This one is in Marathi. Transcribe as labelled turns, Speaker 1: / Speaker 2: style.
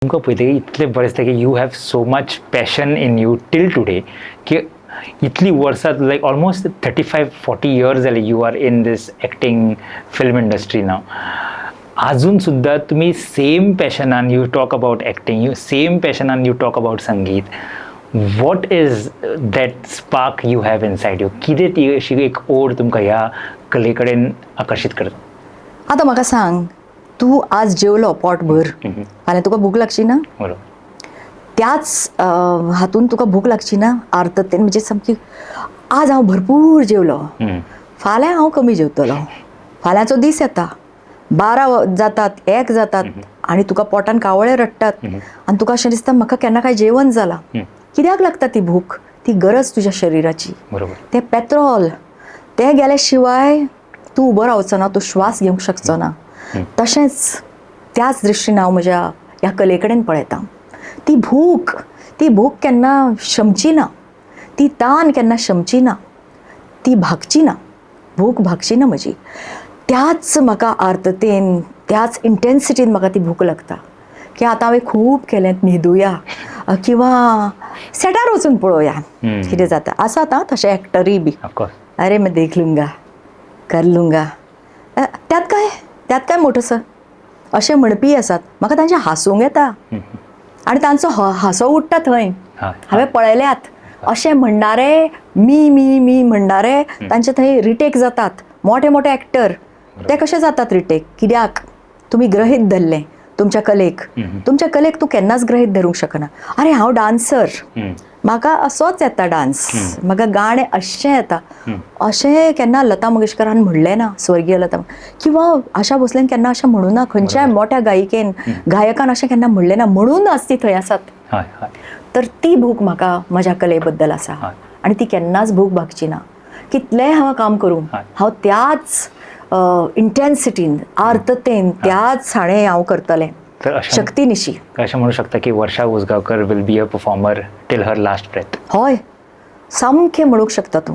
Speaker 1: तुमकां पळयतकीर इतलें बरें दिसता की you have so much passion in you till today की इतली वर्सां लायक ऑलमोस्ट 35-40 इयर्स जाली you are in these acting film industry नाव. अजून सुद्धा तुम्ही सेम पॅशनान you talk about acting, you same पॅशनान यू टॉक अबाउट संगीत. What is that spark you have inside you? कितें ती अशी एक ओड तुमकां ह्या कले कडेन आकर्शीत करता?
Speaker 2: आता म्हाका सांग, तू आज जेवलो पोटभर, फाल्यां तुका भूक लागची ना?
Speaker 1: बरोबर.
Speaker 2: त्याच हातून तुका भूक लागची ना आर्थतेन, म्हणजे सामकी आज हांव भरपूर जेवलो, फाल्यां हांव कमी जेवतलो. फाल्यांचो दीस येता, 12 जातात, 1 जातात आनी तुका पोटान कावळे रडटात आनी तुका अशें दिसता म्हाका केन्ना काय जेवण जालां. कित्याक लागता ती भूक? ती गरज तुज्या शरिराची.
Speaker 1: बरोबर.
Speaker 2: तें पेट्रोल, तें गेल्या शिवाय तूं उबो रावचो ना, तूं श्वास घेवंक शकचो ना. तशेंच त्याच दृश्टीन हांव म्हज्या ह्या कले कडेन पळयतां. ती भूक केन्ना शमची ना, ती तान केन्ना शमची ना, ती भागची ना, भूक भागची ना म्हजी. त्याच म्हाका आर्थतेन, त्याच इंटेन्सिटीन म्हाका ती भूक लागता की आतां हांवें खूब केलें, न्हिदुया किंवा सेटार वचून पळोवया कितें जाता. आसात आं तशें एक्टरूय बी, अरे मैं देख लूंगा, कर लूंगा, त्यात काय मोठंसं अशें म्हणपी आसात. म्हाका तांचें हांसूंक येता आनी तांचो हांसो उठटा थंय. हांवें पळयल्यात अशें म्हणणारे, मी म्हणणारे तांचे थंय रिटेक जातात. मोठे मोठे एक्टर ते कशे जातात रिटेक? कित्याक? तुमी ग्रहीत धरलें तुमच्या कलेक तूं केन्नाच ग्रहीत धरूंक शकना. अरे हांव डान्सर, म्हाका असोच येता डान्स, म्हाका गाणें अशें येता, अशें केन्ना लता मंगेशकरान म्हणलें ना, स्वर्गीय लता, किंवा आशा भोसलेन केन्ना अशें म्हणूं ना, खंयच्याय मोठ्या गायकान अशें केन्ना म्हणलें ना, म्हणून आज ती थंय आसात. तर ती भूक म्हाका म्हज्या कले बद्दल आसा आनी ती केन्नाच भूक भागची ना. कितलेंय हांव काम करूं, हांव त्याच इंटेन्सिटीन, आर्थतेन, त्याच हाणें हांव करतलें शक्तीनिशी.
Speaker 1: अशें म्हणू शकता की Varsha Usgaonkar will be a performer till her last breath.
Speaker 2: हय, सामकें म्हणूंक शकता तूं.